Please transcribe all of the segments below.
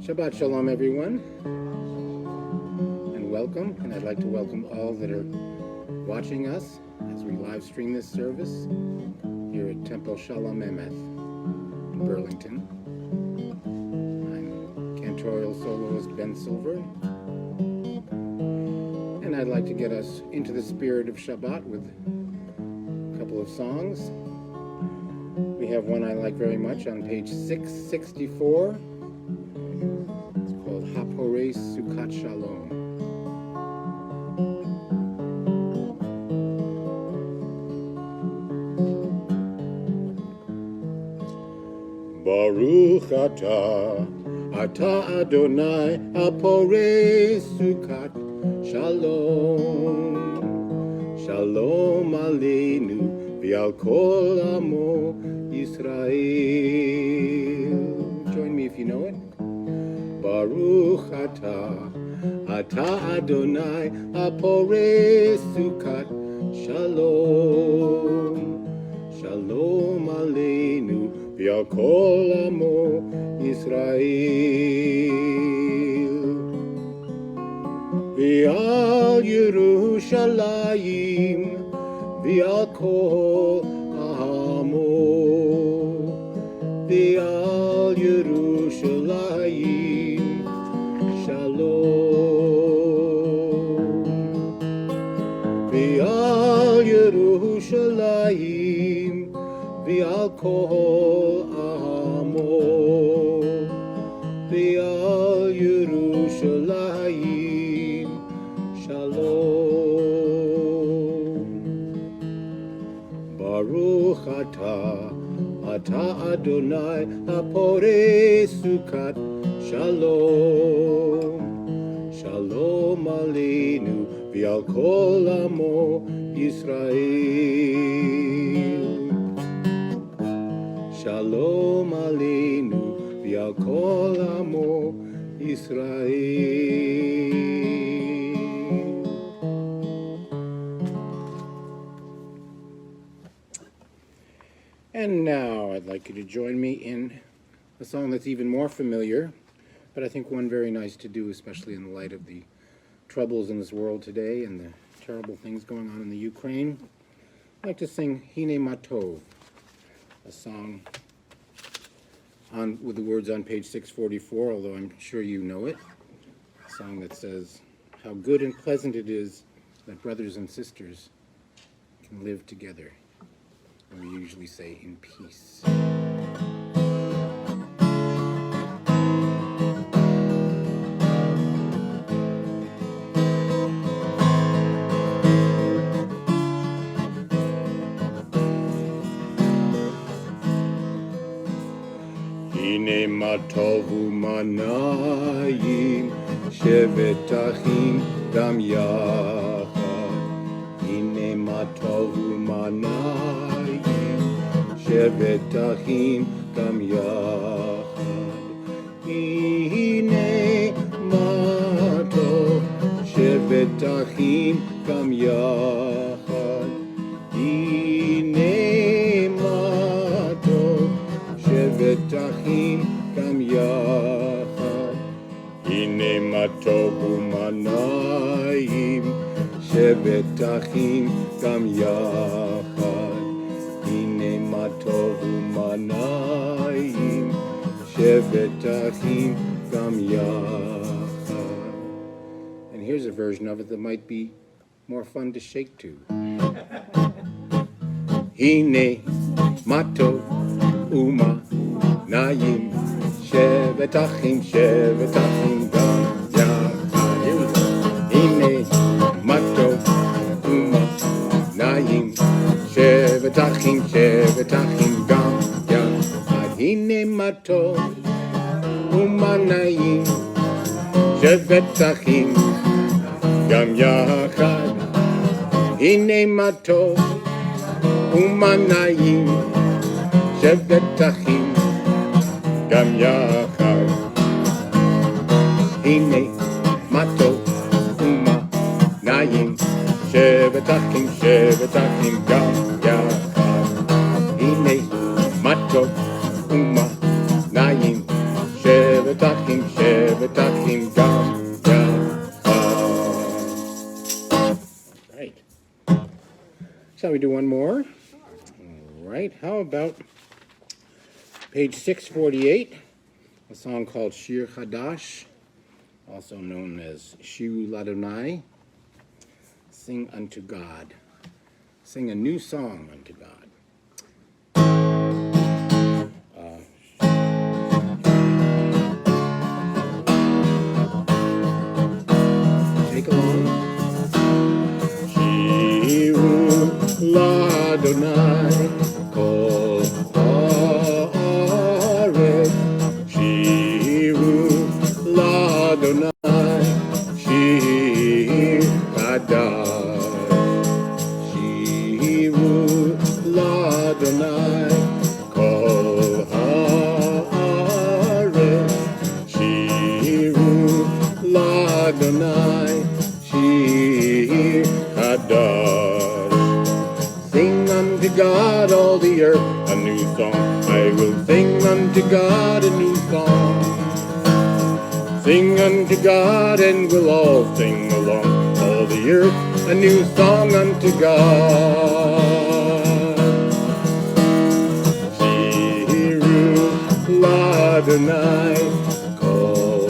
Shabbat Shalom, everyone, and welcome. And I'd like to welcome all that are watching us as we live stream this service here at Temple Shalom Emeth in Burlington. I'm Cantorial Soloist Ben Silver, and I'd like to get us into the spirit of Shabbat with a couple of songs. We have one I like very much on page 664. Hapore Sukkot Shalom. Baruch Ata Adonai Hapore Sukkot Shalom. Shalom Aleinu V'al Kol Amo Yisrael. Join me if you know it. Baruch Ata Adonai Hapore Sukkot Shalom. Shalom Aleinu V'al Kol Amo Yisrael. V'al Yerushalayim V'al Kol Amo. V'al Yerushalayim Shalom. V'al Yerushalayim V'al Kol Amo. V'al Yerushalayim Shalom. Baruch Ata Adonai Hapore Sukkot Shalom. Shalom Aleinu V'al Kol Amo Yisrael. Shalom Aleinu V'al Kol Amo Yisrael. And now I'd like you to join me in a song that's even more familiar, but I think one very nice to do, especially in the light of the troubles in this world today and the terrible things going on in the Ukraine. I'd like to sing Hine Matov, a song with the words on page 644, although I'm sure you know it. A song that says how good and pleasant it is that brothers and sisters can live together. And we usually say in peace. Hine matovu manayim shevet achim gam yachad. Hine matovu manayim shevet achim gam yachad. Hine matov shevet achim gam yachad. Hine matov shevet achim gam yachad. Hine matov umanayim shevet achim gam yachad. Hine matov umanayim shevet achim gam yachad. And here's a version of it that might be more fun to shake to. Hine matov umanayim shevet achim gam yachad. Hine matov umanayim shevet achim gam yachad. Hine matov umanayim shevet achim gam yachad. Hine matov umanayim shevet achim gam yachad. Hine matov umanayim shevet achim gam yachad. Hine matov umanayim shevet achim Shall we do one more? All right. How about page 648, a song called Shir Chadash, also known as Shiru Ladonai, Sing unto God. Sing a new song unto God. Take along. Shiru Ladonai Kol Haaretz. Shiru Ladonai Shir Chadash. Shiru Ladonai Kol Haaretz. Shiru Ladonai Shir Chadash. Sing unto God all the earth a new song. I will sing unto God a new song. Sing unto God and we'll all sing along. All the earth a new song unto God. Shiru Ladonai Kol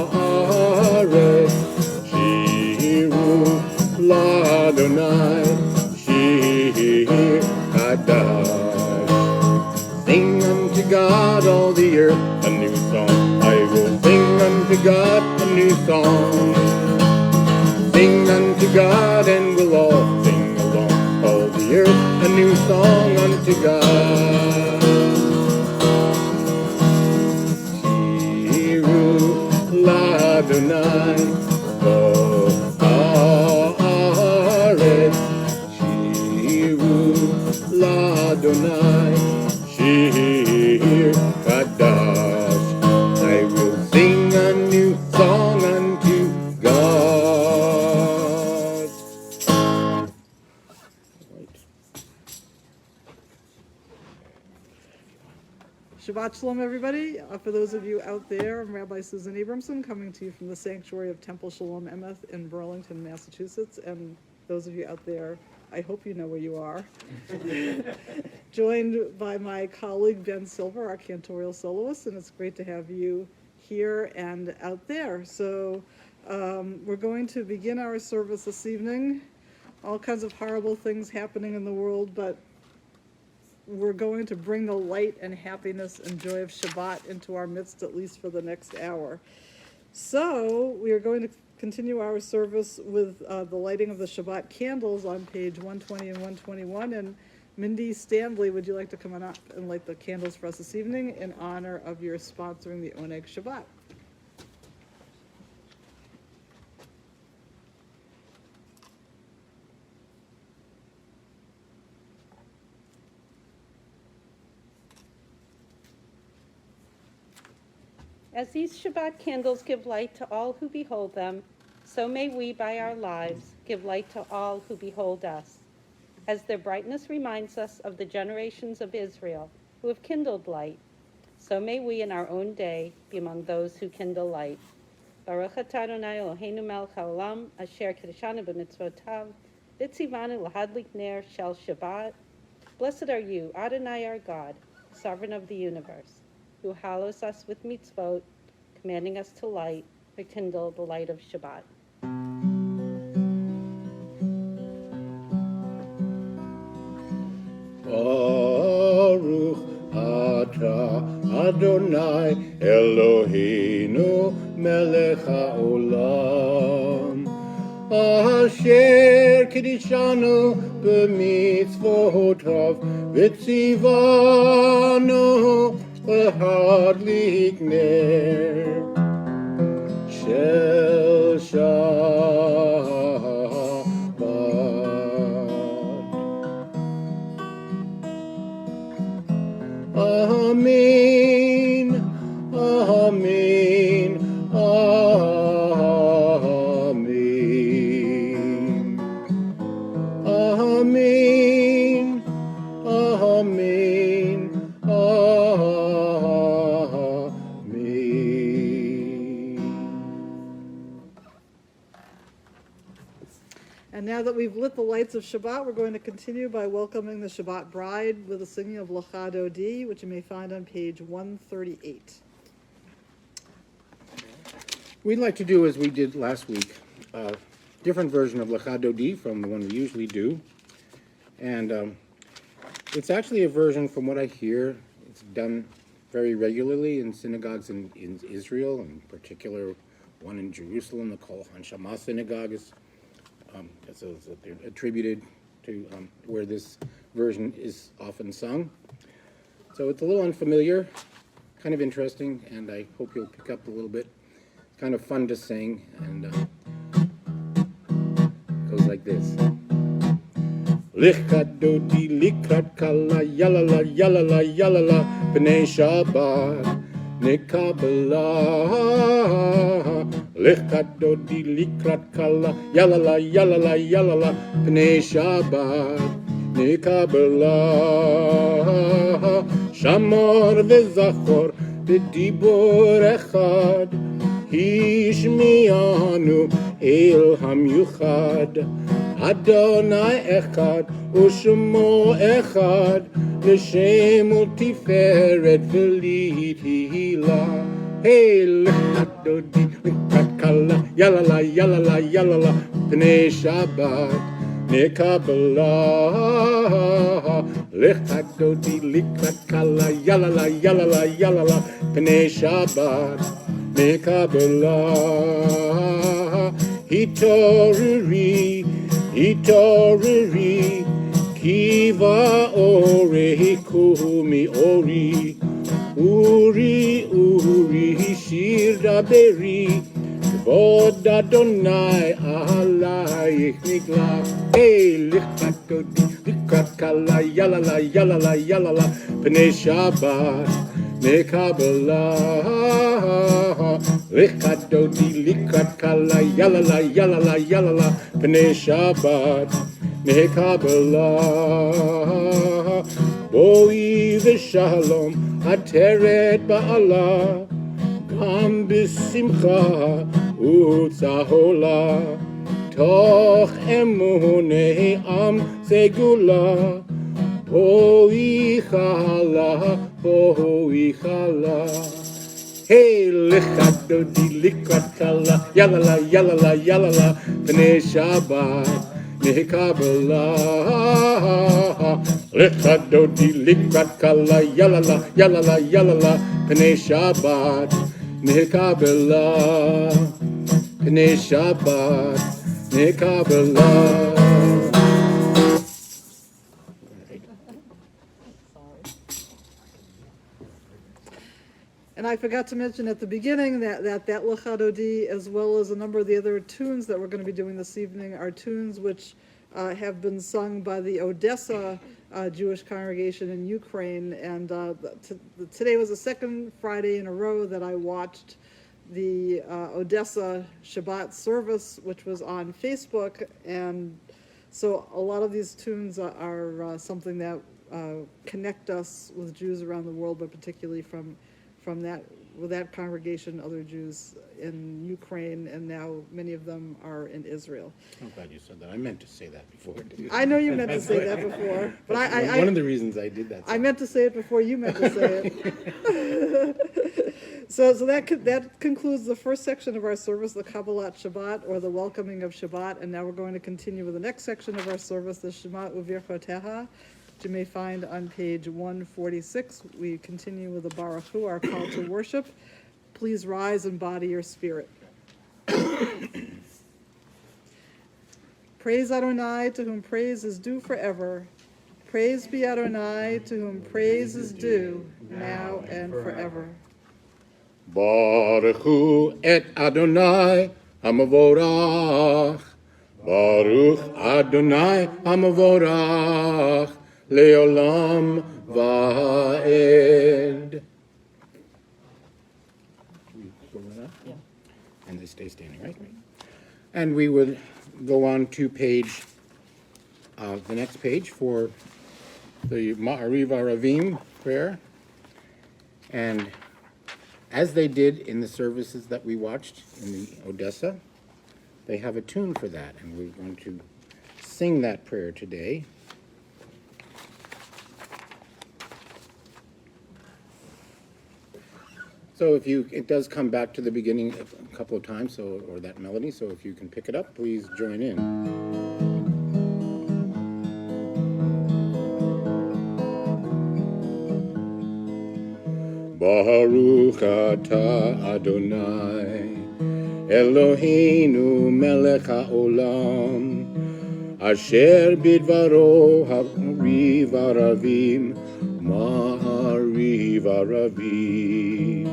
Haaretz. Shiru Ladonai Shir Chadash. Sing unto God all the earth a new song. I will sing unto God a new song. Sing unto God and we'll all sing along. All the earth a new song unto God. Shiru Ladonai Kol Haaretz. Shiru Ladonai Shir Chadash. I will sing a new song unto God. Shabbat Shalom, everybody. For those of you out there, I'm Rabbi Susan Abramson, coming to you from the sanctuary of Temple Shalom Emeth in Burlington, Massachusetts. And those of you out there, I hope you know where you are. Joined by my colleague Ben Silver, our Cantorial Soloist, and it's great to have you here and out there. So we're going to begin our service this evening. All kinds of horrible things happening in the world, but we're going to bring the light and happiness and joy of Shabbat into our midst, at least for the next hour. So we are going to continue our service with the lighting of the Shabbat candles on page 120 and 121. And Mindy Stanley, would you like to come on up and light the candles for us this evening in honor of your sponsoring the Oneg Shabbat? As these Shabbat candles give light to all who behold them, so may we, by our lives, give light to all who behold us. As their brightness reminds us of the generations of Israel who have kindled light, so may we in our own day be among those who kindle light. Baruch atah Adonai Eloheinu melech haolam, asher kiddushanu b'mitzvotav, v'tzivanu l'hadlik ner shel Shabbat. Blessed are you, Adonai our God, sovereign of the universe, who hallows us with mitzvot, commanding us to light, rekindle the light of Shabbat. Baruch atah Adonai Eloheinu melech haolam, asher kiddushanu b'mitzvotav, v'tzivanu l'hadlik ner shel Shabbat. Amen, amen, amen, amen, amen, amen. now that we've lit the lights of Shabbat, we're going to continue by welcoming the Shabbat bride with the singing of Lecha Dodi, which you may find on page 138. We'd like to do, as we did last week, a different version of Lecha Dodi from the one we usually do. And it's actually a version, from what I hear, it's done very regularly in synagogues in Israel, in particular one in Jerusalem, the Kol Hanshama synagogue is they're attributed to where this version is often sung. So it's a little unfamiliar, kind of interesting, and I hope you'll pick up a little bit. It's kind of fun to sing, and it goes like this. Lecha Dodi likrat kala yalala yalala yalala b'nei Shabbat nekabela. Lecha Dodi likrat kala yalala yalala yalala b'nei Shabbat nekabela. Shamor veZachor b'dibur echad Hishmianu el hamyuchad Adonai echad u'shemo echad l'shem u'tiferet v'lihila. Hey, lecha dodi likrat kala yalala yalala yalala b'nei Shabbat nekabela. Lecha dodi likrat kala yalala yalala yalala b'nei Shabbat nekabela. Hitoriri, kiva ore kumi ori, uri, shir daberi, kvod Adonai alayich nigla. Hey, lecha dodi likrat kala yalala yalala yalala b'nei Shabbat nekabela. Lecha dodi likrat kala yalala yalala yalala b'nei Shabbat nekabela. Boi v'shalom ateret ba'ala gam b'simcha u'tzahola toch emunei am segula. Boi chala. Hey, lecha dodi likrat kala yalala yalala yalala b'nei Shabbat nekabela. Lecha dodi likrat kala yalala yalala yalala b'nei Shabbat nekabela. B'nei Shabbat nekabela. And I forgot to mention at the beginning that Lecha Dodi, as well as a number of the other tunes that we're going to be doing this evening, are tunes which have been sung by the Odessa Jewish congregation in Ukraine. And today was the second Friday in a row that I watched the Odessa Shabbat service, which was on Facebook. And so a lot of these tunes are something that connect us with Jews around the world, but particularly from that congregation, other Jews in Ukraine, and now many of them are in Israel. I'm glad you said that. I meant to say that before. I know you meant to say that before, but I one of the reasons I did that. I meant to say it before you meant to say it. So that concludes the first section of our service, the Kabbalat Shabbat, or the welcoming of Shabbat, and now we're going to continue with the next section of our service, the Shema Uvirchoteha, which you may find on page 146. We continue with the Baruch Hu, our call to worship. Please rise and body your spirit. Praise Adonai, to whom praise is due forever. Praise be Adonai, to whom praise is due, now and forever. Baruch Hu et Adonai Hamavorach. Baruch Adonai Hamavorach. Leolam Va'ed. And they stay standing, right? And we would go on to page, the next page for the Ma'ariv Aravim prayer. And as they did in the services that we watched in the Odessa, they have a tune for that, and we're going to sing that prayer today. So it does come back to the beginning a couple of times, or that melody, so if you can pick it up, please join in. Baruch atah Adonai, Eloheinu melech haolam, asher bidvaro ha'ariv aravim, ma'ariv aravim.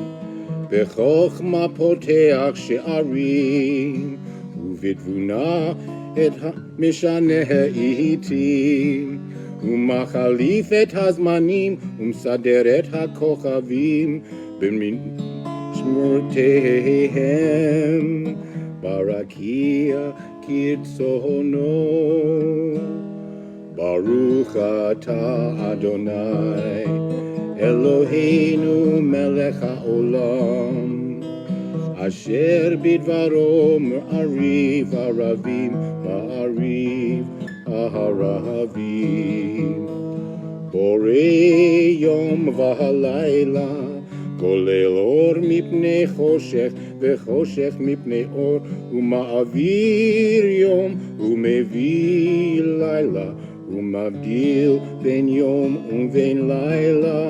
Bechokma poteach she'arim, uvidvuna et mishaneh itim, umachalif et hazmanim, umsader et hakochavim, b'mishmortehem, barakia kirtzono. Baruch atah Adonai, Eloheinu melech haolam, asher bidvaro ma'ariv aravim, ma'ariv aharavim. Borei yom v'halayla, kolel or mipnei choshech, v'choshech mipnei or, uma'avir yom, umevi layla, umavdil ben yom uven layla.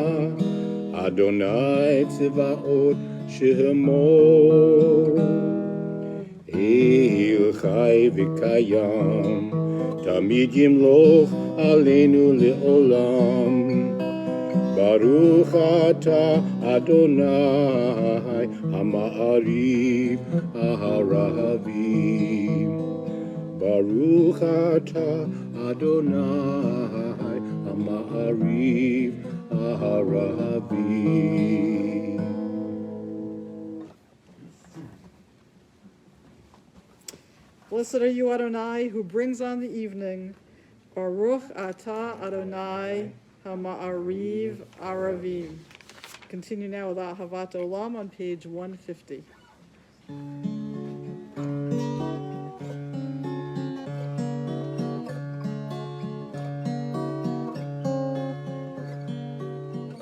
Adonai tzvaot shemo, El chai v'kayam, tamid yimloch aleinu le'olam. Baruch atah Adonai, hama'ariv aharavim. Baruch atah Adonai, hama'ariv aharavim. Blessed are you, Adonai, who brings on the evening. Baruch atah Adonai, hama'ariv aravim. Continue now with Ahavat Olam on page 150.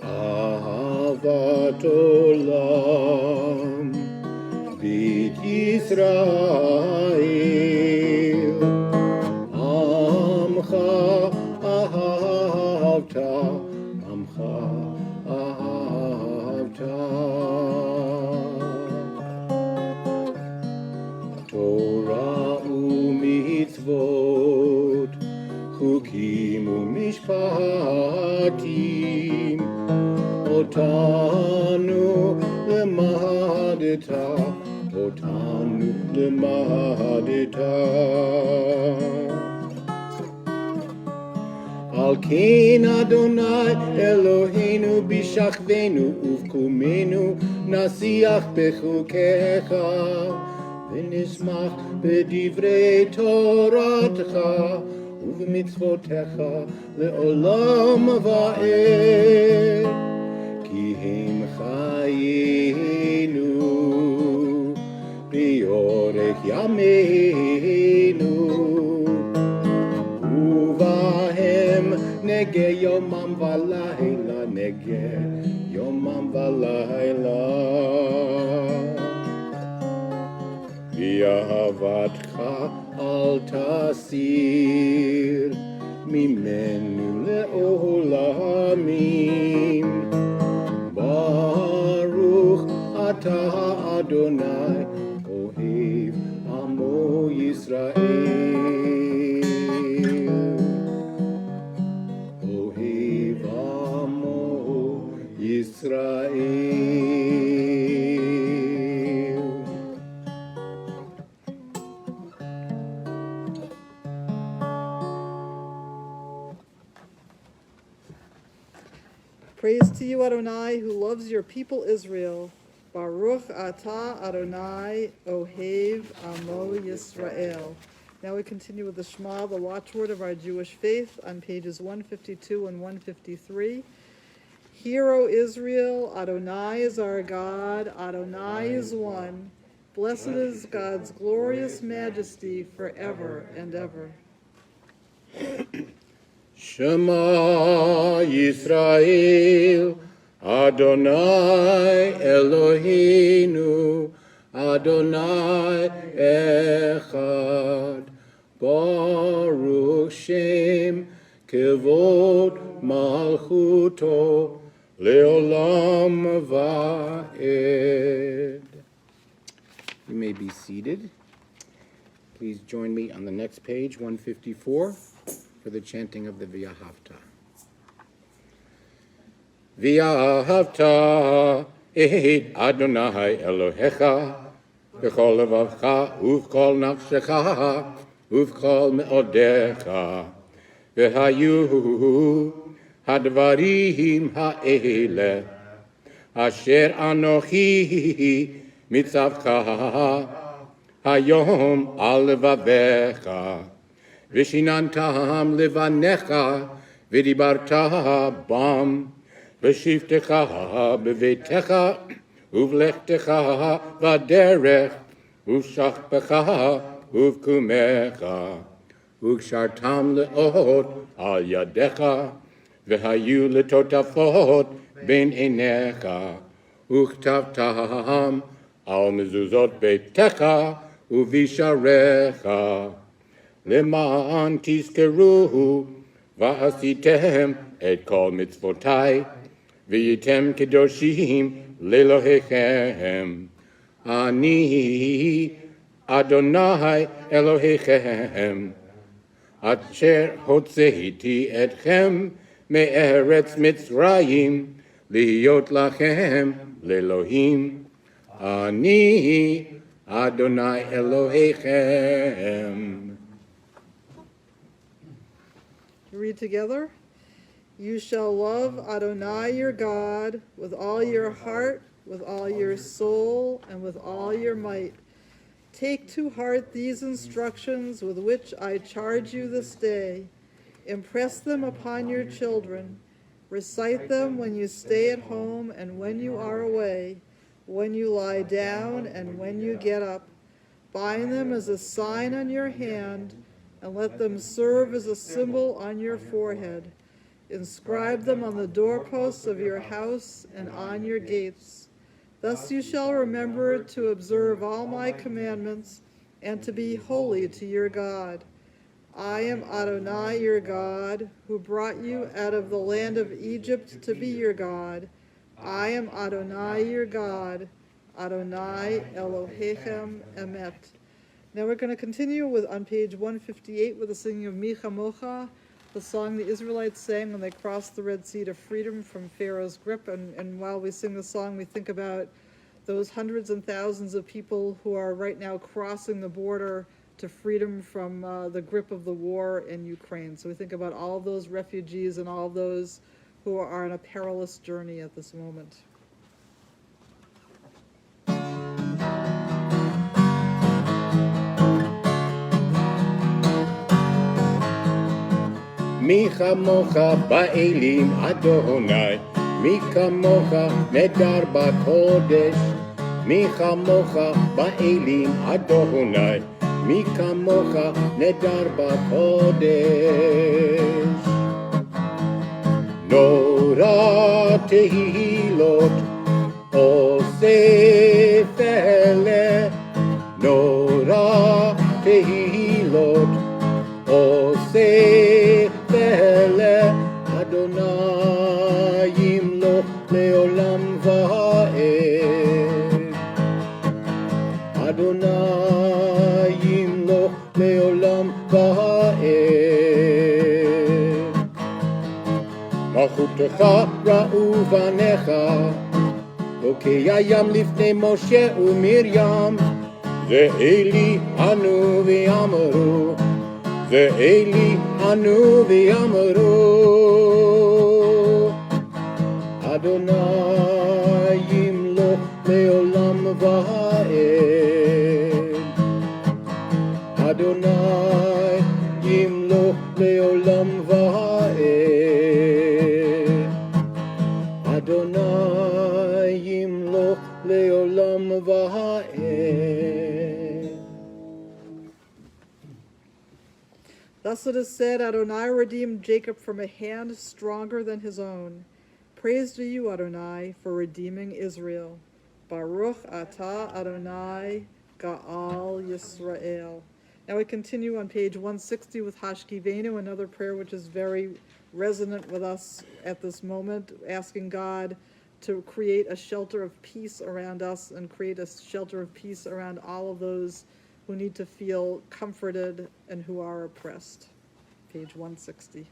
Ahavat Olam, Bit Yisrael, Amcha ahavta, Amcha ahavta. Torah u'mitzvot, chukim u'mishpatim, Otanu lemadeta, Otanu lemadeta. Al ken Adonai Eloheinu bishachvenu uvkumenu nasiach bechukecha v'nismach b'divrei toratcha uv'mitzvotecha le'olam va'ed. Ki hem chayenu bi'orech yameinu, uvahem nege yomam v'layla, nege yomam v'layla. V'ahavatcha al tasir mimenu le'olamim. Baruch atah Adonai, ohev amo Yisrael. Ohev amo Yisrael. Praise to you, Adonai, who loves your people Israel. Baruch atah Adonai, ohev amo Yisrael. Now we continue with the Shema, the watchword of our Jewish faith, on pages 152 and 153. Hear, O Israel, Adonai is our God, Adonai is one. Blessed is God's glorious majesty forever and ever. Shema Yisrael, Adonai Eloheinu, Adonai Echad, Baruch Shem, Kevod Malchuto, Leolam Va'ed. You may be seated. Please join me on the next page, 154, for the chanting of the V'ahavta. V'ahavta et Adonai Elohecha b'chol levavcha u'v'chol nafshecha u'v'chol me'odecha v'hayu hadvarim ha'ele asher anochi mitzavcha hayom al levavecha v'shinantam levanecha v'dibarta bam v'shivtecha b'veitecha uvlechtecha v'derech uv'shachpecha uv'kumecha uv'shartam le'ot al yadecha v'hayu letotafot ben enecha uchtavtam al mezuzot beitecha uvisharecha למען תזכרו ועשיתם את כל מצוותי והייתם קדושים לאלוהיכם. אני אדוני אלוהיכם אשר הוצאתי אתכם מארץ מצרים להיות לכם לאלוהים. אני אדוני אלוהיכם. Read together. You shall love Adonai your God with all your heart, with all your soul, and with all your might. Take to heart these instructions with which I charge you this day. Impress them upon your children. Recite them when you stay at home and when you are away, when you lie down and when you get up. Bind them as a sign on your hand, and let them serve as a symbol on your forehead. Inscribe them on the doorposts of your house and on your gates. Thus you shall remember to observe all my commandments and to be holy to your God. I am Adonai your God, who brought you out of the land of Egypt to be your God. I am Adonai your God, Adonai Elohechem Emeth. Now we're going to continue on page 158 with the singing of Mi Chamocha, the song the Israelites sang when they crossed the Red Sea to freedom from Pharaoh's grip. And while we sing the song, we think about those hundreds and thousands of people who are right now crossing the border to freedom from the grip of the war in Ukraine. So we think about all those refugees and all those who are on a perilous journey at this moment. מי כמוך באלים אדוני, מי כמוך נדר בקודש, מי כמוך באלים אדוני, מי כמוך נדר בקודש. נורא תהילות עושה פלא, נורא תהילות עושה פלא, אדוני ימלוך לעולם ועד. אדוני ימלוך לעולם ועד. מלכותך ראו בניך, חוקי הים לפני משה ומרים, זה אלי ענו ואמרו, זה אלי ענו ואמרו, אדוני ימלוך לעולם ועד. אדוני ימלוך לעולם ועד. אדוני ימלוך לעולם ועד. Thus it is said, Adonai redeemed Jacob from a hand stronger than his own. Praise to you, Adonai, for redeeming Israel. Baruch atah Adonai Ga'al Yisrael. Now we continue on page 160 with Hashkivenu, another prayer which is very resonant with us at this moment, asking God to create a shelter of peace around us and create a shelter of peace around all of those who need to feel comforted and who are oppressed. Page 160.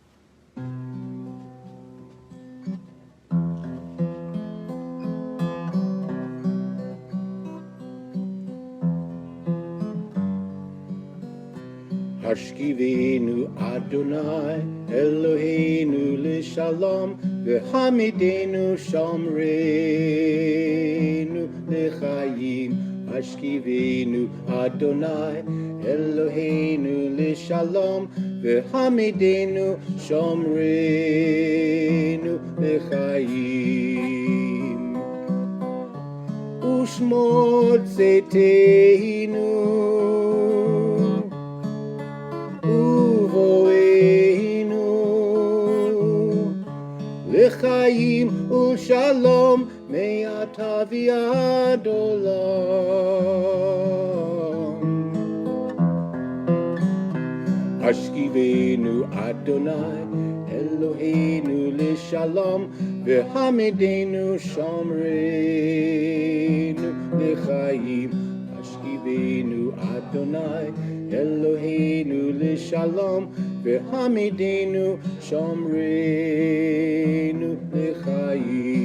Hashkivenu Adonai Eloheinu l'shalom v'hamidenu shamreinu l'chayim. Hashkivenu Adonai Eloheinu l'shalom v'hamidenu shamreinu l'chayim. Ushmod zetenu Uvoenu l'chaim u'shalom me'ata v'ad olam. Hashkivenu Adonai Eloheinu l'shalom v'hamidenu shamreinu l'chaim. Hashkivenu Adonai Eloheinu l'shalom v'hamidenu shamreinu l'chayim.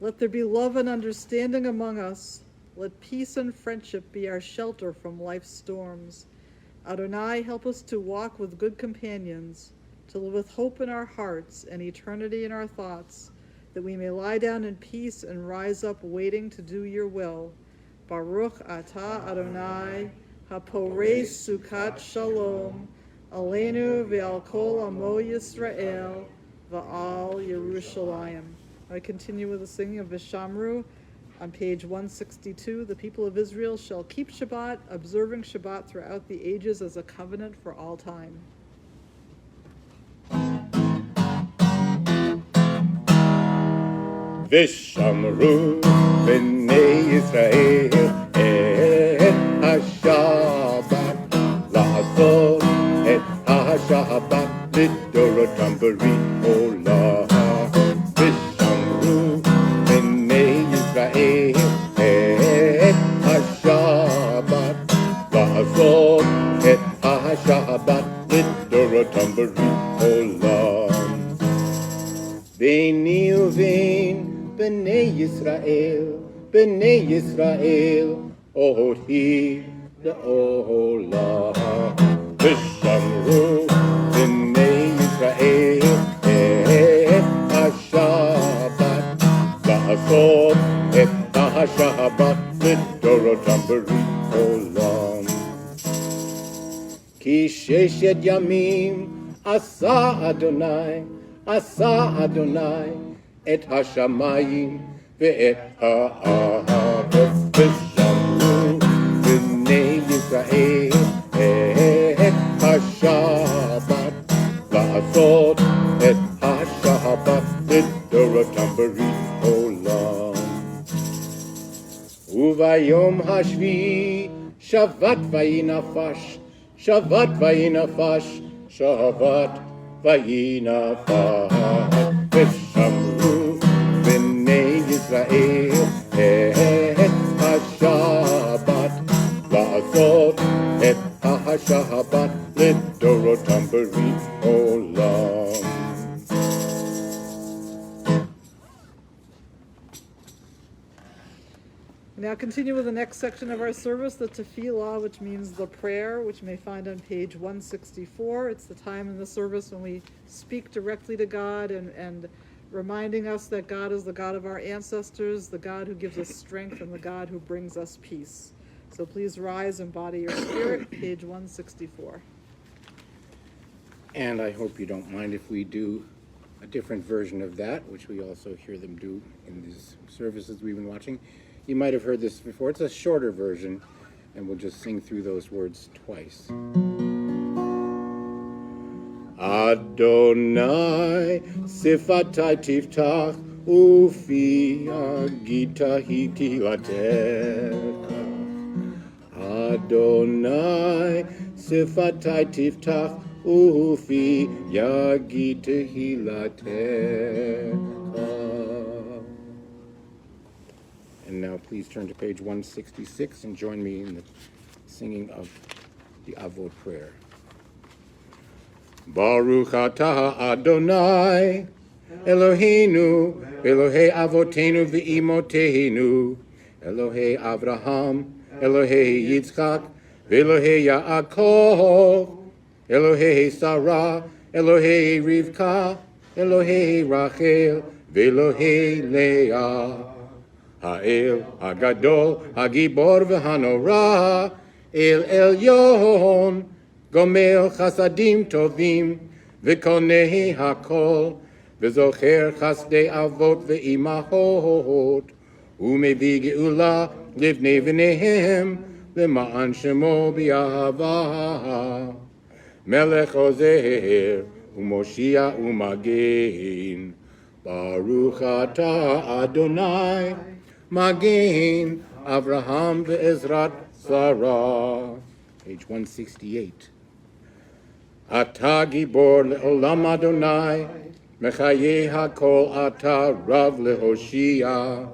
Let there be love and understanding among us. Let peace and friendship be our shelter from life's storms. Adonai, help us to walk with good companions, to live with hope in our hearts and eternity in our thoughts, that we may lie down in peace and rise up waiting to do your will. Baruch atah Adonai, haporei sukat shalom, aleinu ve'al kol amo Yisrael, va'al Yerushalayim. I continue with the singing of Vishamru. On page 162, the people of Israel shall keep Shabbat, observing Shabbat throughout the ages as a covenant for all time. Vishamru b'nei Yisrael et ha-Shabbat la'asot et ha-Shabbat lidorotam b'rit olam. Vishamru b'nei Yisrael et ha-Shabbat la'asot et ha-Shabbat lidorotam b'rit olam. B'nei uvein b'nei Yisrael, oti le'olam. Vishamru b'nei Yisrael et ha-Shabbat la'asot et ha-Shabbat lidorotam b'rit olam. Ki sheshet yamim asa Adonai et hashamayim ve'et ha'aretz. Vishamru b'nei Yisrael et ha-Shabbat la'asot et ha-Shabbat lidorotam b'rit olam. Uvayom hashvi shavat vayinafash, shavat vayinafash, shavat vayinafash. Vishamru b'nei Yisrael et ha-Shabbat la'asot et ha-Shabbat lidorotam b'rit olam. Now continue with the next section of our service, the tefillah, which means the prayer, which you may find on page 164. It's the time in the service when we speak directly to God and reminding us that God is the God of our ancestors, the God who gives us strength, and the God who brings us peace. So please rise and embody your spirit, page 164. And I hope you don't mind if we do a different version of that, which we also hear them do in these services we've been watching. You might have heard this before. It's a shorter version, and we'll just sing through those words twice. Adonai sifatai tiftach ufi agita hitilatecha. Adonai sifatai tiftach ufi yagita hilatecha. And now please turn to page 166 and join me in the singing of the Avot prayer. Baruch atah Adonai Eloheinu Elohei Avotenu v'Imotenu Elohei Avraham Elohei Yitzchak v'Elohei Yaakov Elohei Sarah Elohei Rivka Elohei Rachel v'Elohei Leah Ha'el Hagadol Hagibor v'Hanora El Elyon Gomel Chasadim Tovim V'Konei Hakol V'Zocher Chasdei Avot V'Imahot Umevi Geula Livnei V'Nehem L'Ma'an Shemo B'Yahava Melech Ozer U'Moshia U'Magen Baruch Atah Adonai Magen Avraham Ve'ezrat Sarah. Page 168. Ata Gibor Le'olam Adonai Mechaye HaKol Ata Rav Lehoshia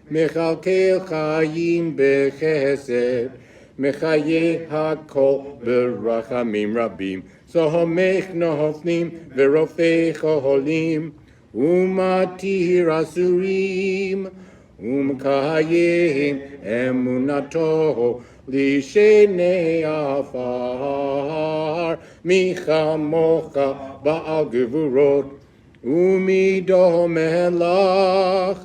Mechalkel Chayim Bechesed Mechaye HaKol Berachamim Rabim Sohomech Nohofnim Verofei Choholim Umatir Asurim Umkayim Emunato Lishenei Afar Michamocha Baal Gevurot Umido Melach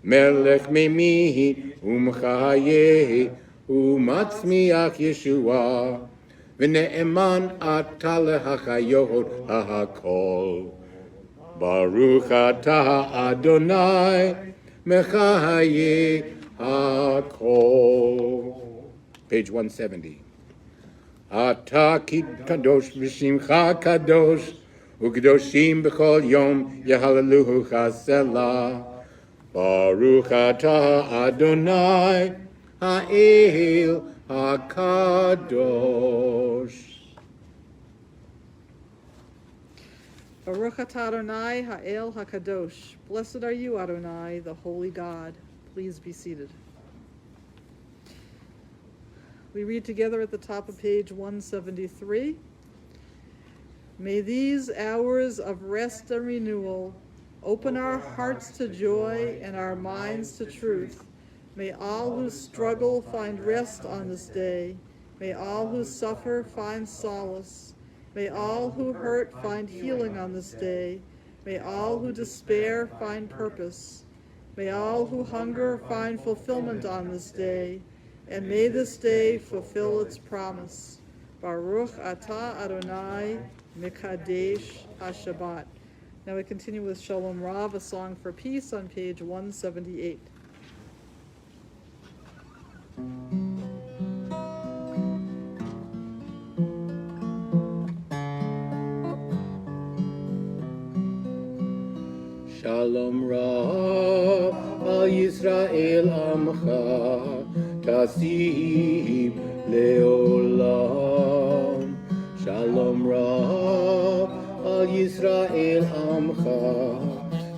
Melech Memihi Umchaye Umatzmiach Yeshua V'ne'eman Atale HaChayot HaKol Baruch Atah Adonai Mechaye HaKol. Page 170. Ata kadosh v'shimcha kadosh u'kadoshim b'chol yom yehaleluhu chasela. Baruch atah Adonai ha'el hakadosh. Baruch atah Adonai ha'el hakadosh. Blessed are you, Adonai, the holy God. Please be seated. We read together at the top of page 173. May these hours of rest and renewal open our hearts to joy and our minds to truth. May all who struggle find rest on this day. May all who suffer find solace. May all who hurt find healing on this day. May all who despair find purpose. May all who hunger find fulfillment on this day. And may this day fulfill its promise. Baruch atah Adonai Mekadesh HaShabbat. Now we continue with Shalom Rav, a song for peace, on page 178. Shalom Rav al Yisrael Amcha Tasim Leolam. Shalom Rav al Yisrael Amcha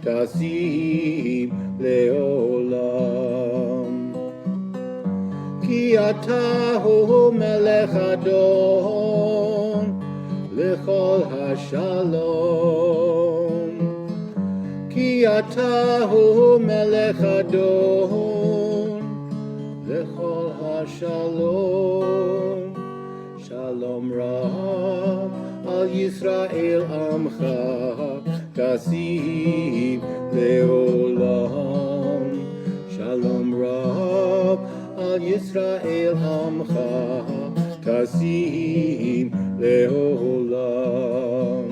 Tasim Leolam. Ki ata hu melech Adon lechol hashalom. Ki ata hu melech Adon lechol hashalom. Shalom Rav al Yisrael Amcha Tasim Leolam. Shalom Rav al Yisrael Amcha Tasim Leolam.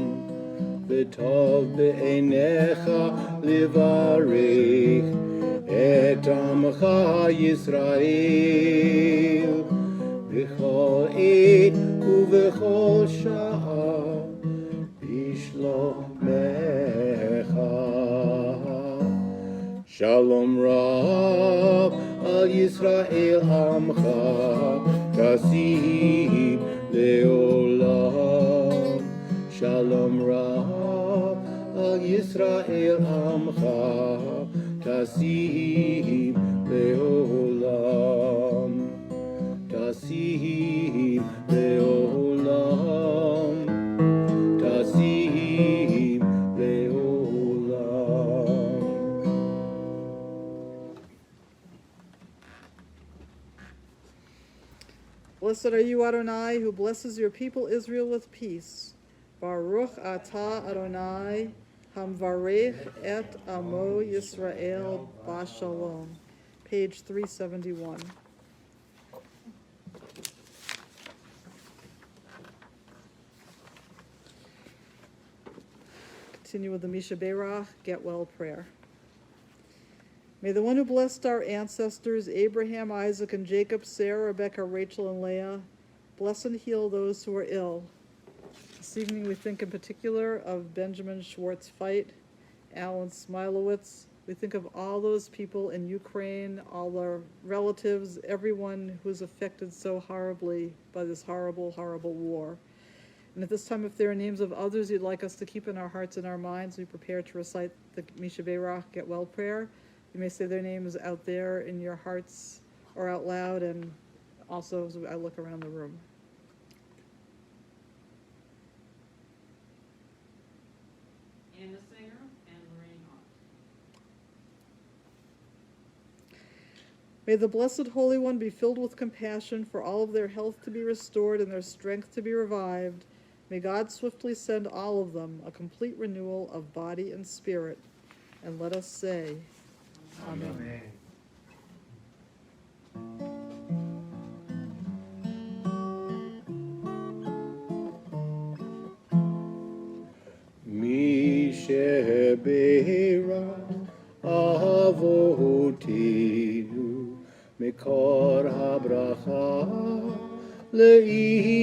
וטוב בעיניך לברך את עמך ישראל בכל עת ובכל שעה בשלומך. Shalom Rab al Yisrael Amcha Kasim Leolam. Shalom Rab al Yisrael Amcha Kasim Leolam. Kasim Leolam. Kasim Leolam. Blessed are you, Adonai, who blesses your people Israel with peace. Baruch atah Adonai, hamvarech et amo Yisrael b'shalom. Page 371. Continue with the Misha Berach, Get Well prayer. May the one who blessed our ancestors, Abraham, Isaac, and Jacob, Sarah, Rebecca, Rachel, and Leah, bless and heal those who are ill. This evening we think in particular of Benjamin Schwartz-Feit, Alan Smilowitz. We think of all those people in Ukraine, all our relatives, everyone who's affected so horribly by this horrible, horrible war. And at this time, if there are names of others you'd like us to keep in our hearts and our minds, we prepare to recite the Misha Berach, Get Well prayer. You may say their names out there in your hearts or out loud, and also as I look around the room. Anna Singer and Lorraine Hart. May the Blessed Holy One be filled with compassion for all of their health to be restored and their strength to be revived. May God swiftly send all of them a complete renewal of body and spirit. And let us say, Amen. Mi sheberach avotenu mikor habracha leimotenu.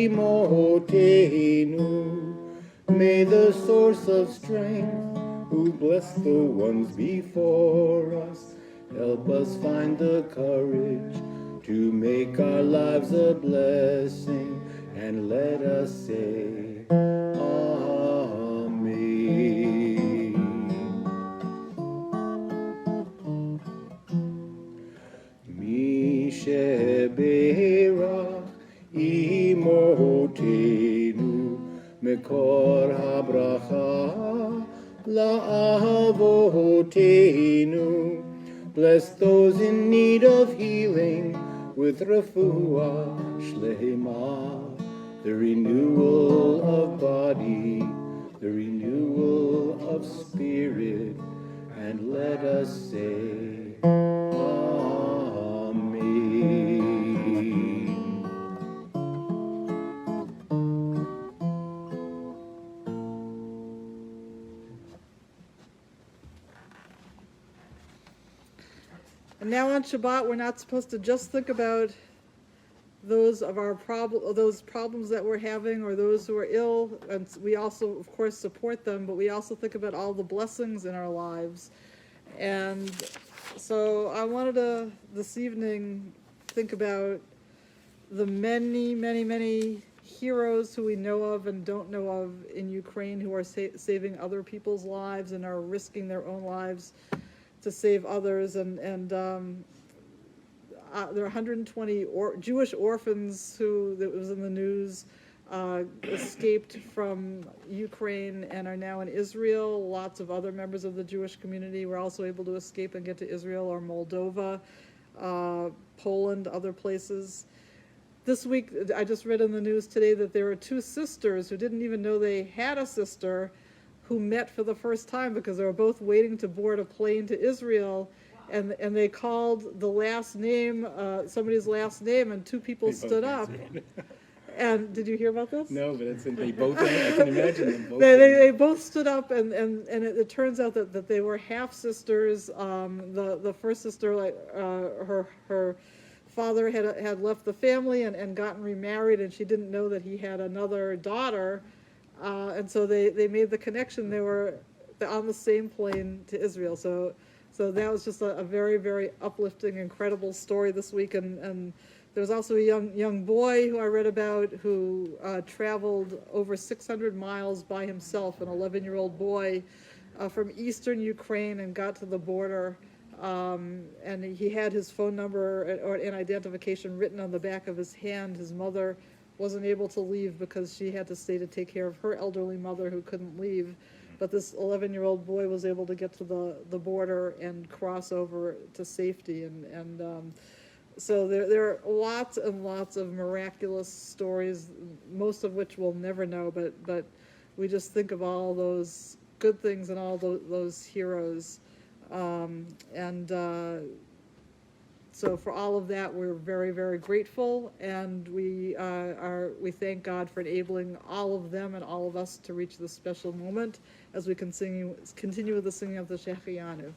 May the source of strength who bless the ones before us help us find the courage to make our lives a blessing, and let us say Amen. Mi sheberach imotenu mekor habracha la'avotenu. Bless those in need of healing with refuah shlema, the renewal of body, the renewal of spirit, and let us say Amen. And now on Shabbat, we're not supposed to just think about those problems that we're having, or those who are ill, and we also, of course, support them, but we also think about all the blessings in our lives. And so I wanted to, this evening, think about the many, many, many heroes who we know of and don't know of in Ukraine, who are saving other people's lives and are risking their own lives to save others. And there are 120 Jewish orphans who, that was in the news, escaped from Ukraine and are now in Israel. Lots of other members of the Jewish community were also able to escape and get to Israel or Moldova, Poland, other places. This week, I just read in the news today that there are two sisters who didn't even know they had a sister, who met for the first time because they were both waiting to board a plane to Israel, and they called the last name, somebody's last name, and two people stood up. And did you hear about this? No, but they both, I can imagine them both. They both stood up, and it turns out that they were half sisters. The first sister, like her father had left the family and gotten remarried, and she didn't know that he had another daughter, and so they made the connection. They were on the same plane to Israel. So that was just a very, very uplifting, incredible story this week. And there was also a young boy who I read about who traveled over 600 miles by himself, an 11-year-old boy from eastern Ukraine, and got to the border. And he had his phone number and identification written on the back of his hand. His mother wasn't able to leave because she had to stay to take care of her elderly mother who couldn't leave. But this 11-year-old boy was able to get to the border and cross over to safety. And so there are lots and lots of miraculous stories, most of which we'll never know. But we just think of all those good things and all those heroes. So for all of that, we're very, very grateful, and we thank God for enabling all of them and all of us to reach this special moment as we continue with the singing of the Shechianu.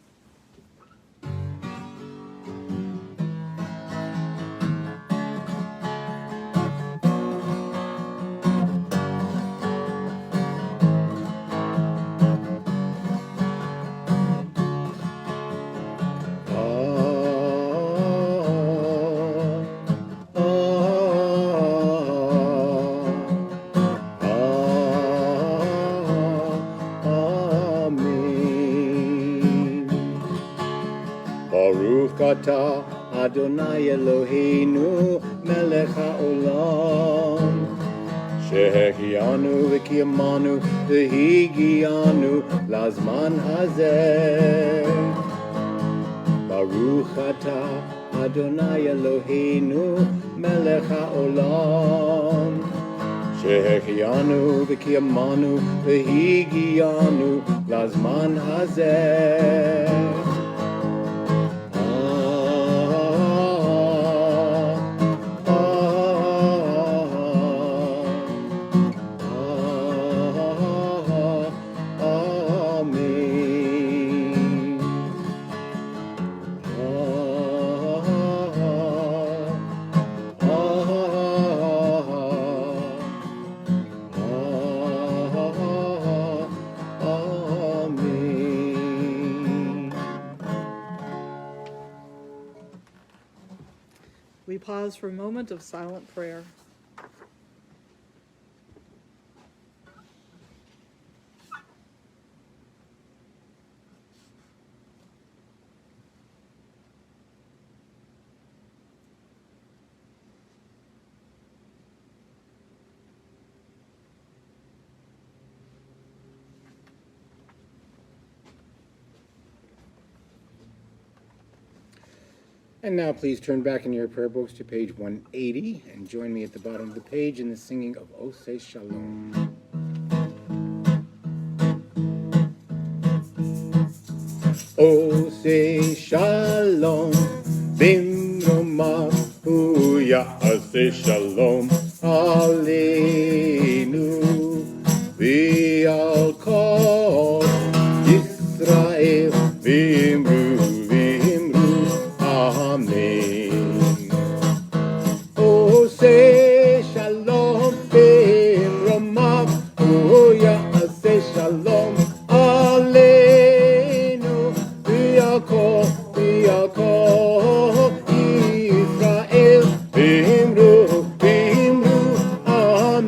Ata Adonai Eloheinu Melech HaOlam Shehechianu v'kiyamanu v'higianu lazman hazeh Baruch Ata Adonai Eloheinu Melech HaOlam Shehechianu v'kiyamanu v'higianu lazman hazeh We pause for a moment of silent prayer. And now please turn back in your prayer books to page 180 and join me at the bottom of the page in the singing of Oseh Shalom. Oseh Shalom Bimromav Hu Ya'aseh Shalom Aleinu V'al Kol Yisrael V'imru Oseh Shalom Bimromav Hu Ya'aseh Shalom Aleinu V'al Kol Yisrael V'imru Amen.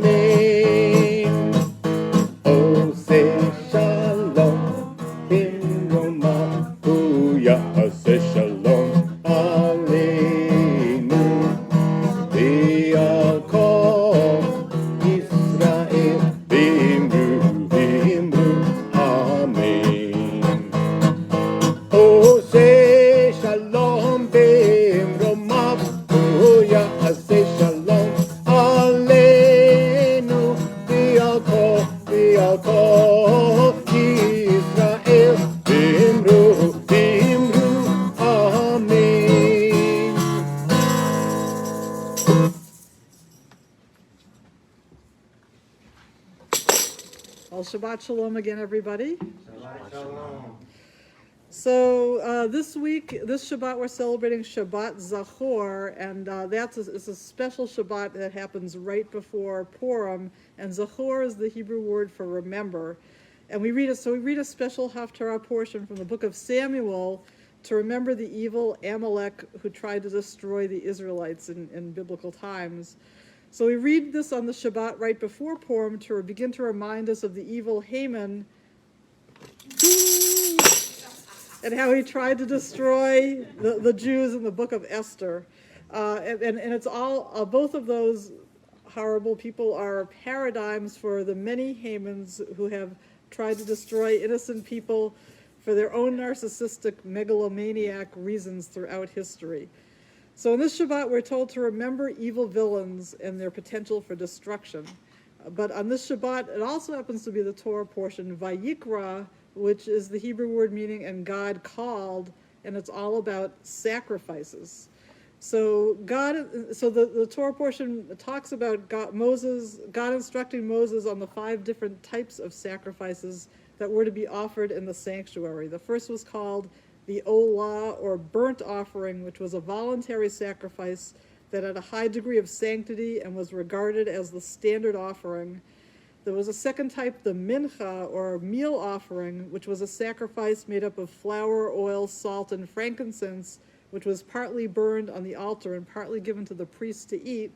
Well, Shabbat Shalom again, everybody. Shabbat Shalom. So this week, this Shabbat, we're celebrating Shabbat Zachor, and it's a special Shabbat that happens right before Purim, and Zachor is the Hebrew word for remember. And we read a special Haftarah portion from the book of Samuel to remember the evil Amalek who tried to destroy the Israelites in biblical times. So we read this on the Shabbat right before Purim to begin to remind us of the evil Haman and how he tried to destroy the Jews in the book of Esther. And it's all, both of those horrible people are paradigms for the many Hamans who have tried to destroy innocent people for their own narcissistic megalomaniac reasons throughout history. So in this Shabbat, we're told to remember evil villains and their potential for destruction. But on this Shabbat, it also happens to be the Torah portion, Vayikra, which is the Hebrew word meaning "and God called," and it's all about sacrifices. So the Torah portion talks about God instructing Moses on the 5 different types of sacrifices that were to be offered in the sanctuary. The first was called the Olah, or burnt offering, which was a voluntary sacrifice that had a high degree of sanctity and was regarded as the standard offering. There was a second type, the Mincha, or meal offering, which was a sacrifice made up of flour, oil, salt, and frankincense, which was partly burned on the altar and partly given to the priests to eat.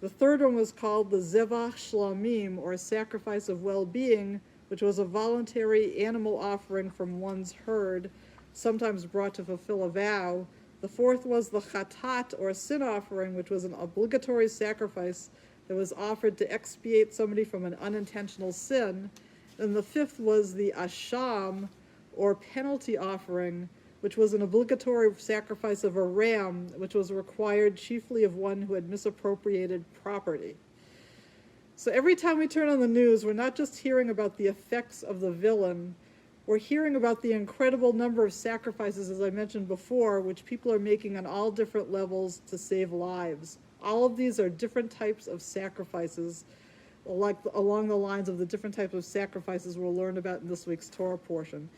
The third one was called the Zevach Shlamim, or a sacrifice of well-being, which was a voluntary animal offering from one's herd, sometimes brought to fulfill a vow. The fourth was the Chatat, or sin offering, which was an obligatory sacrifice that was offered to expiate somebody from an unintentional sin. And the fifth was the Asham, or penalty offering, which was an obligatory sacrifice of a ram, which was required chiefly of one who had misappropriated property. So every time we turn on the news, we're not just hearing about the effects of the villain, we're hearing about the incredible number of sacrifices, as I mentioned before, which people are making on all different levels to save lives. All of these are different types of sacrifices, like along the lines of the different types of sacrifices we'll learn about in this week's Torah portion.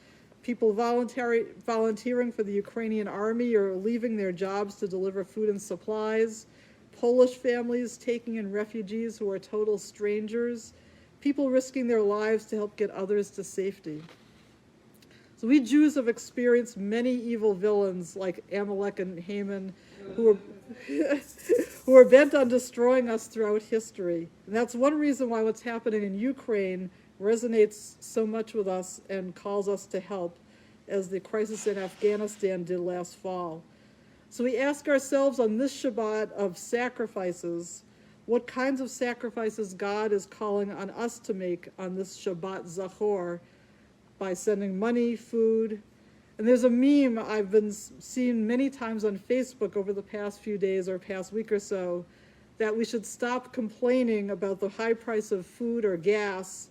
People volunteering for the Ukrainian army or leaving their jobs to deliver food and supplies. Polish families taking in refugees who are total strangers. People risking their lives to help get others to safety. So we Jews have experienced many evil villains like Amalek and Haman who are bent on destroying us throughout history. And that's one reason why what's happening in Ukraine resonates so much with us and calls us to help, as the crisis in Afghanistan did last fall. So we ask ourselves on this Shabbat of sacrifices, what kinds of sacrifices God is calling on us to make on this Shabbat Zachor, by sending money, food. And there's a meme I've been seeing many times on Facebook over the past few days or past week or so, that we should stop complaining about the high price of food or gas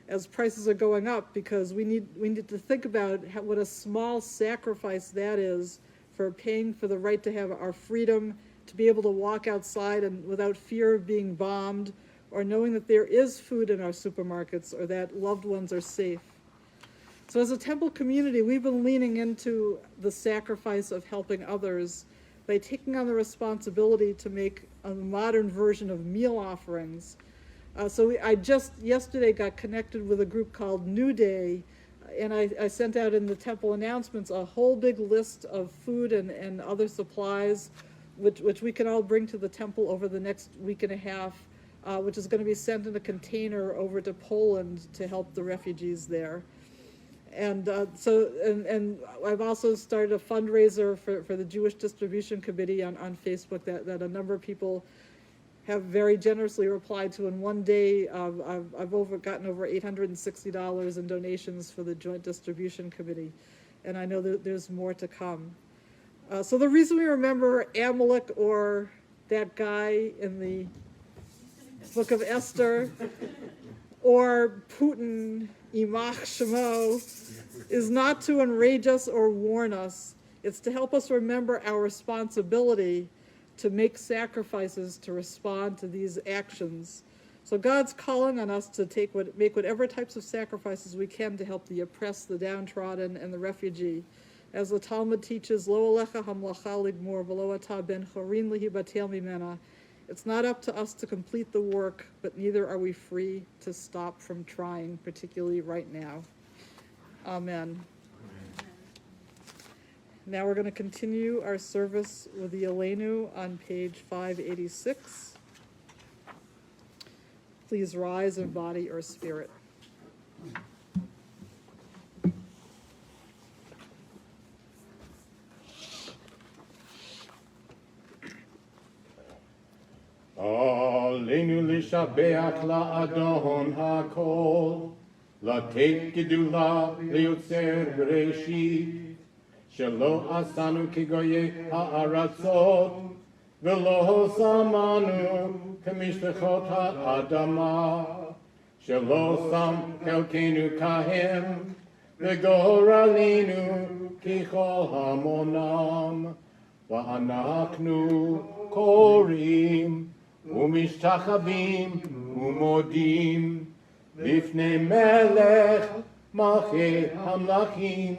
as prices are going up, because we need to think about what a small sacrifice that is for paying for the right to have our freedom, to be able to walk outside and without fear of being bombed, or knowing that there is food in our supermarkets, or that loved ones are safe. So as a temple community, we've been leaning into the sacrifice of helping others by taking on the responsibility to make a modern version of meal offerings. I just yesterday got connected with a group called New Day, and I sent out in the temple announcements a whole big list of food and other supplies, which we can all bring to the temple over the next week and a half, which is going to be sent in a container over to Poland to help the refugees there. And I've also started a fundraiser for the Jewish Distribution Committee on Facebook that a number of people have very generously replied to. In one day, I've gotten over $860 in donations for the Joint Distribution Committee, and I know that there's more to come. So the reason we remember Amalek, or that guy in the book of Esther, or Putin, Ymach Shemo, is not to enrage us or warn us. It's to help us remember our responsibility to make sacrifices to respond to these actions. So God's calling on us to make whatever types of sacrifices we can to help the oppressed, the downtrodden, and the refugee. As the Talmud teaches, Lo alecha hamlacha ligmor v'lo ata ben chorin lihibatel mimena. It's not up to us to complete the work, but neither are we free to stop from trying, particularly right now. Amen. Now we're going to continue our service with the Elenu on page 586. Please rise in body or spirit. Aleinu lishabeach la'adon hakol, לתת גדולה ליוצר בראשית, שלא עשנו כגויי הארצות, ולא שמנו כמשפחות האדמה, שלא שם חלקנו כהם, וגורלנו ככל המונם, ואנחנו קוראים ומשתחווים ומודים, לפני מלך מלכי המלכים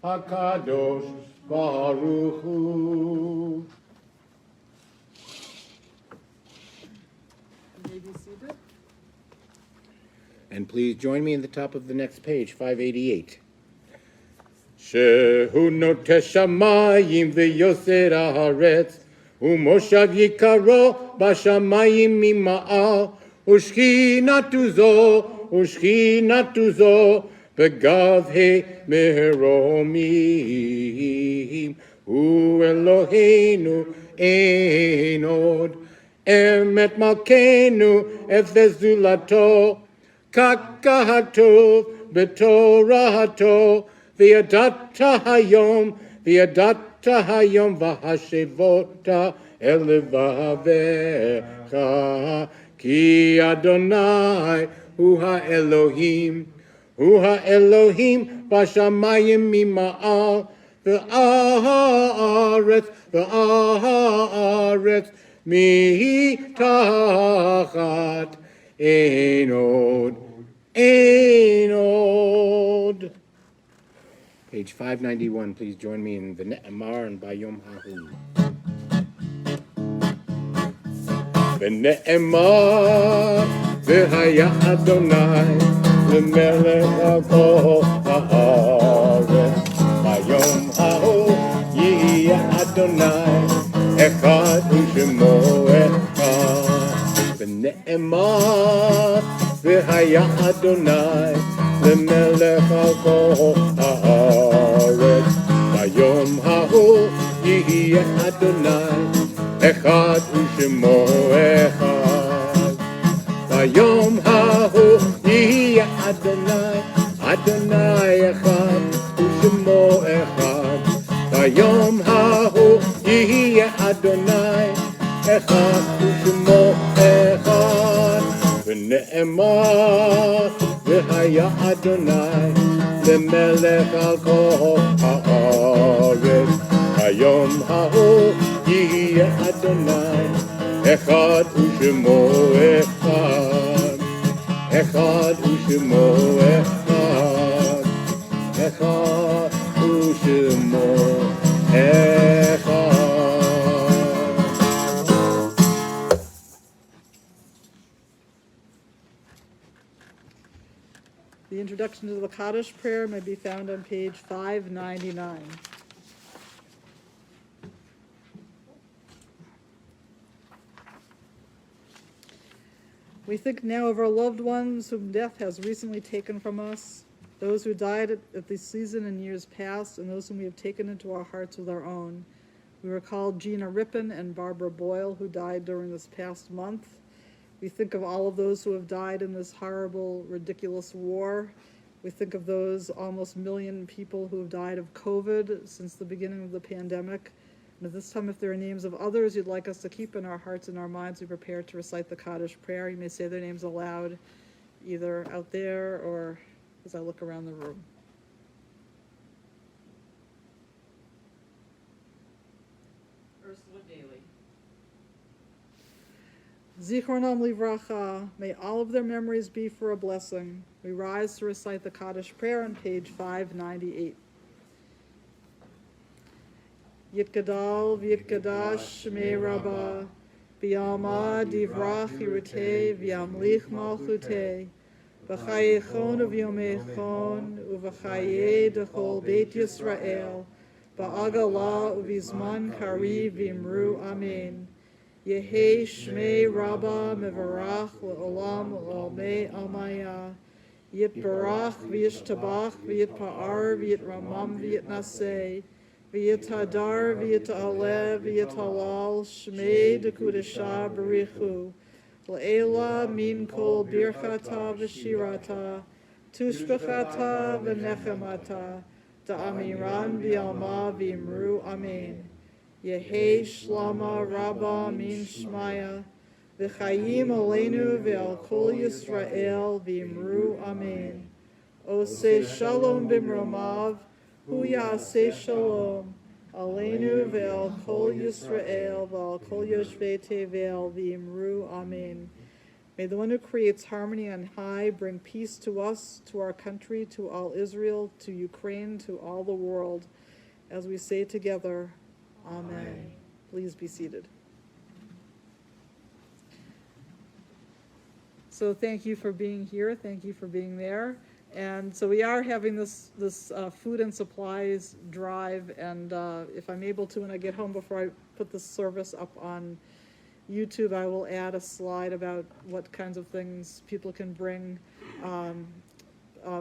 הקדוש ברוך הוא. And please join me in the top of the next page, 588. שהוא נוטה שמיים ויוסר הארץ, ומושב יקרו בשמיים ממעל, ושכינתו זו בגבהי מרומים. הוא אלוהינו אין עוד, אמת מלכנו אפס זולתו, כך כתוב בתורתו, וידעת היום והשבות אל לבביך, כי אדוני הוא האלוהים בשמיים ממעל, והארץ מתחת, אין עוד. Page 591, please join me in the Ne'emar and Bayom Hahu. ונאמר, והיה אדוני למלך על כל הארץ, ביום ההוא יהיה אדוני אחד ושמו אחד. ונאמר, והיה אדוני למלך על כל הארץ, ביום ההוא יהיה אדוני אחד ושמו אחד. ביום ההוא יהיה אדוני אחד ושמו אחד. ביום ההוא יהיה אדוני אחד ושמו אחד. ונאמר, והיה אדוני למלך על כל הארץ, ביום ההוא יהיה אדוני אחד ושמו אחד. אחד ושמו אחד. אחד ושמו אחד. The introduction to the Kaddish prayer may be found on page 599. We think now of our loved ones whom death has recently taken from us, those who died at this season in years past, and those whom we have taken into our hearts with our own. We recall Gina Rippon and Barbara Boyle, who died during this past month. We think of all of those who have died in this horrible, ridiculous war. We think of those almost 1 million people who have died of COVID since the beginning of the pandemic. And at this time, if there are names of others you'd like us to keep in our hearts and our minds, we prepare to recite the Kaddish prayer. You may say their names aloud, either out there or as I look around the room. Ursula Daly. Zichronam livracha, may all of their memories be for a blessing. We rise to recite the Kaddish prayer on page 598. Yitgadal v'yitgadash shmei Rabba, b'yalma divrach yirutei v'yamlich malchutei, v'chayechon uv'yomechon uv'chaye dechol beit Yisrael, ba'agala uv'izman kari v'imru amen. Yehi shmei Rabba mevarach le'olam le'olmei amaya. Yitbarach v'yishtabach v'yitpa'ar v'yitramam v'yitnaseh. V'yitadar v'yita'aleh v'yitalal shmei dekudesha barichu. Le'ela min kol birchata v'shirata. Tushbechata v'nechemata. Da'amiran v'yalma v'imru amen. Yehi shlama rabba min shmaya. V'chayim aleinu ve'al kol Yisrael v'imru amen. Oseh shalom b'mromav, hu ya'aseh shalom. Aleinu ve'al kol Yisrael ve'al kol yoshvei tevel v'imru amen. May the one who creates harmony on high bring peace to us, to our country, to all Israel, to Ukraine, to all the world. As we say together, Amen. Please be seated. So thank you for being here. Thank you for being there. And so we are having this food and supplies drive. And if I'm able to, when I get home before I put this service up on YouTube, I will add a slide about what kinds of things people can bring.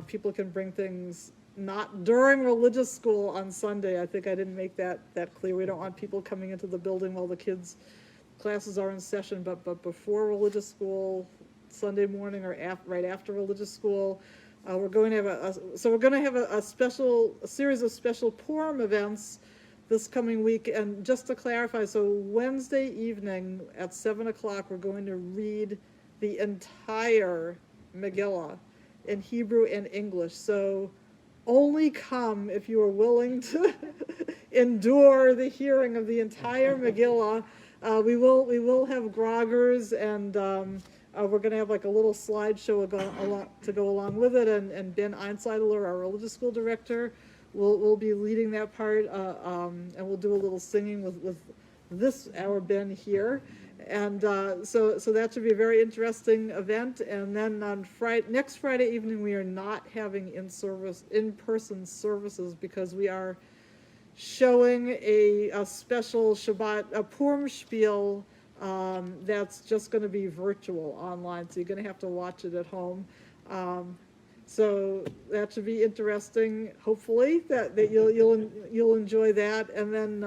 People can bring things not during religious school on Sunday. I think I didn't make that clear. We don't want people coming into the building while the kids' classes are in session, but before religious school, Sunday morning or right after religious school, we're going to have a series of special Purim events this coming week. And just to clarify, so Wednesday evening at 7 o'clock, we're going to read the entire Megillah in Hebrew and English. So only come if you are willing to endure the hearing of the entire Megillah. We will have groggers, and we're going to have like a little slideshow to go along with it. And Ben Einseidler, our religious school director, will be leading that part, and we'll do a little singing with our Ben here. And so that should be a very interesting event. And then on next Friday evening, we are not having in-person services because we are showing a special Shabbat, a Purim spiel that's just going to be virtual online. So you're going to have to watch it at home. So that should be interesting. Hopefully that you'll enjoy that. And then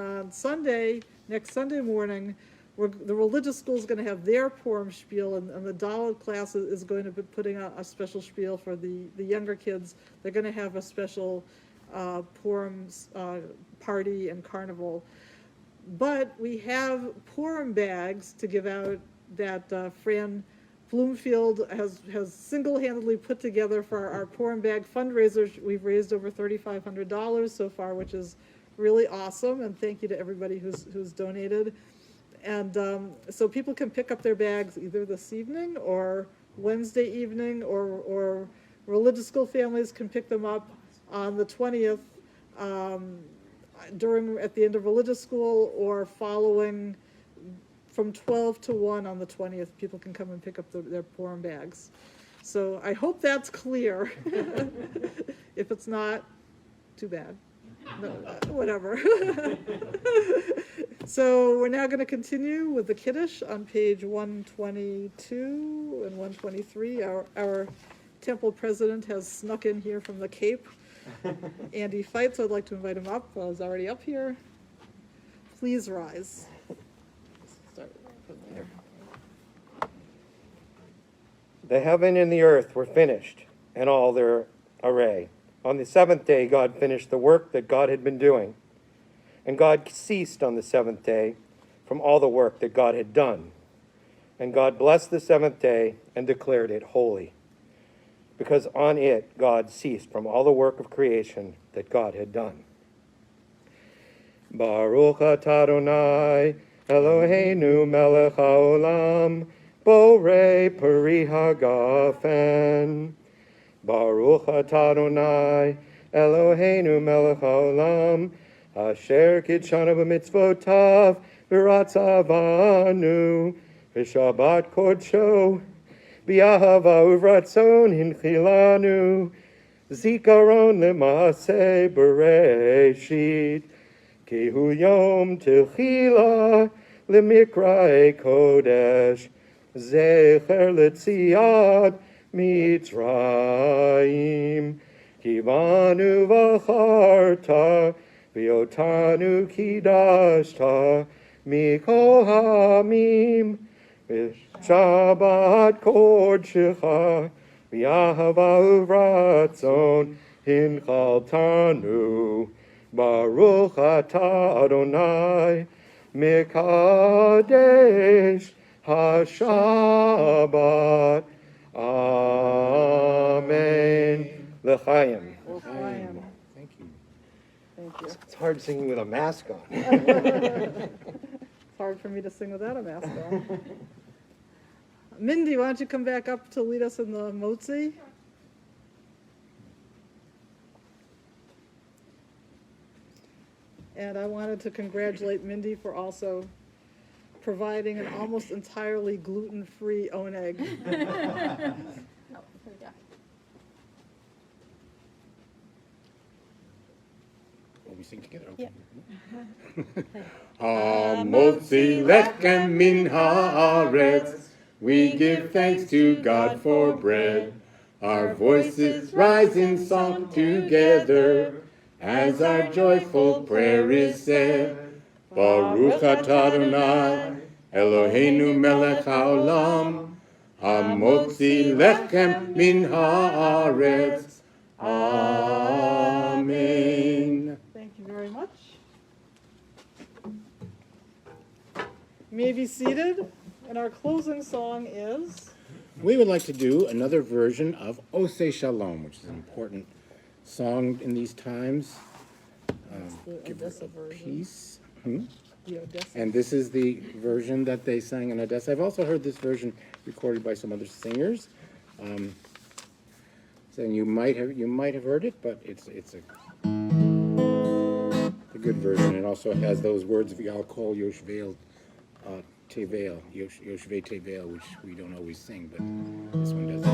next Sunday morning, the religious school is going to have their Purim spiel, and the Dalit class is going to be putting out a special spiel for the younger kids. They're going to have a special Purim party and carnival. But we have Purim bags to give out that Fran Bloomfield has single-handedly put together for our Purim bag fundraiser. We've raised over $3,500 so far, which is really awesome, and thank you to everybody who's donated. And so people can pick up their bags either this evening or Wednesday evening, or religious school families can pick them up on the 20th at the end of religious school, or following from 12 to 1 on the 20th. People can come and pick up their Purim bags. So I hope that's clear. If it's not, too bad. No, whatever. So we're now going to continue with the Kiddush on page 122 and 123. Our temple president has snuck in here from the Cape. Andy Feitz, so I'd like to invite him up. He's already up here. Please rise. Start from there. The heaven and the earth were finished, and all their array. On the seventh day, God finished the work that God had been doing. And God ceased on the seventh day from all the work that God had done. And God blessed the seventh day and declared it holy, because on it God ceased from all the work of creation that God had done. Baruch atah Adonai Eloheinu melech haolam Borei Peri Hagafen. Baruch atah Adonai, Eloheinu melech haolam, asher kitshanu b'mitzvotav, v'ratzavanu, v'shabbat kodsho, b'yahava uvratzon hinchilanu, zikaron l'maaseh bereshit, ki hu yom tilchila l'mikra'e kodesh, zecher l'tziad Mitzrayim, Kivanu v'charta, v'yotanu kidashta, mikol hamim, v'shabbat kodshecha, v'yahava uvratzon, hinchaltanu, Baruch atah Adonai, Mekadesh HaShabbat. Amen. L'chaim. L'chaim. Thank you. Thank you. It's hard singing with a mask on. It's hard for me to sing without a mask on. Mindy, why don't you come back up to lead us in the motzi? And I wanted to congratulate Mindy for also providing an almost entirely gluten-free oneg. Will we sing together? Yeah. Hamotzi lechem min haaretz. We give thanks to God for bread. Our voices rise in song together as our joyful prayer is said. Baruch atah Adonai, Eloheinu melech haolam, hamotzi lechem min haaretz. Amen. Thank you very much. You may be seated, and our closing song is... We would like to do another version of Oseh Shalom, which is an important song in these times. the Give her Odessa a version. piece. The Odessa. And this is the version that they sang in Odessa. I've also heard this version recorded by some other singers. So you might have heard it, but it's a good version. It also has those words of Yal Kol Yoshveil Tevel, Yoshvei Tevel, which we don't always sing, but this one does.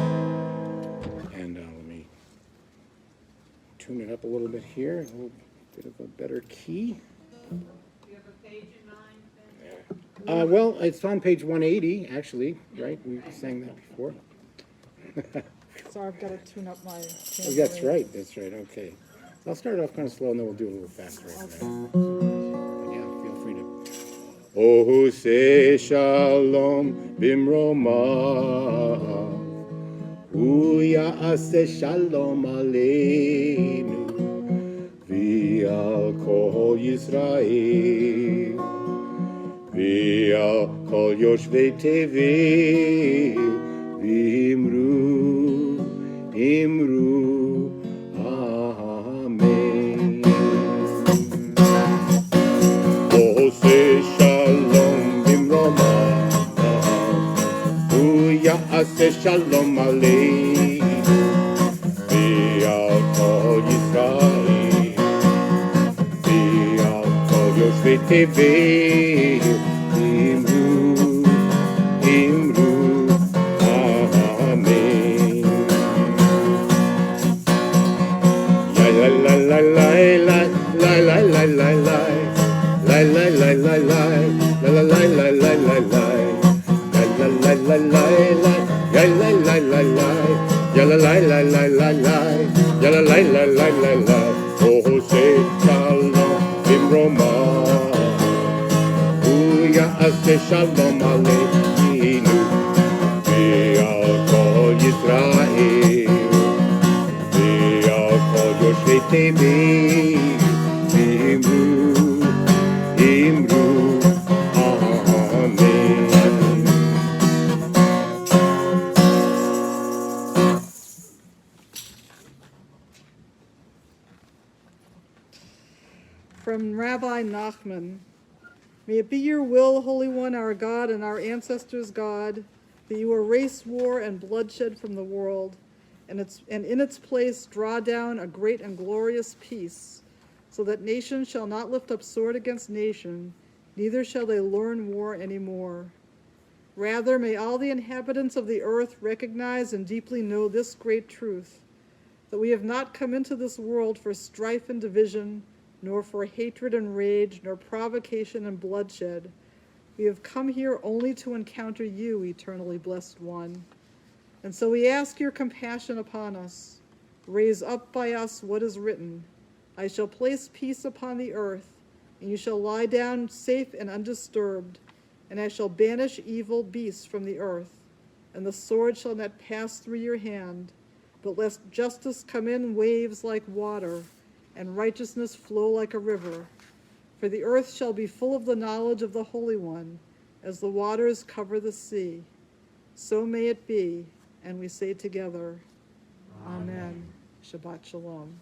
And let me tune it up a little bit here, a little bit of a better key. Do you have a page in mind, Ben? Well, it's on page 180, actually, right? We sang that before. Sorry, I've got to tune up my... Oh, that's right, okay. So I'll start off kind of slow, and then we'll do it a little faster. But yeah, feel free to. Oh, say shalom bimromav, u'ya'aseh shalom aleinu, v'al kol Yisrael, v'al kol yoshvei tevel, Imru, Amen. Oseh Shalom Bimromav, U'ya'aseh Shalom Aleinu, V'al Kol Yisrael, V'al Kol Yoshvei Tevel, Imru, Shalom Aleinu, V'al Kol Yisrael, V'al Kol Yoshvei Tevel, Imru, Amen. From Rabbi Nachman. May it be your will, Holy One, our God and our ancestors' God, that you erase war and bloodshed from the world, and in its place draw down a great and glorious peace, so that nation shall not lift up sword against nation, neither shall they learn war any more. Rather, may all the inhabitants of the earth recognize and deeply know this great truth, that we have not come into this world for strife and division, nor for hatred and rage, nor provocation and bloodshed. We have come here only to encounter you, eternally blessed one. And so we ask your compassion upon us. Raise up by us what is written. I shall place peace upon the earth, and you shall lie down safe and undisturbed, and I shall banish evil beasts from the earth, and the sword shall not pass through your hand, but let justice come in waves like water, and righteousness flow like a river. For the earth shall be full of the knowledge of the Holy One, as the waters cover the sea. So may it be, and we say together, Amen. Shabbat Shalom.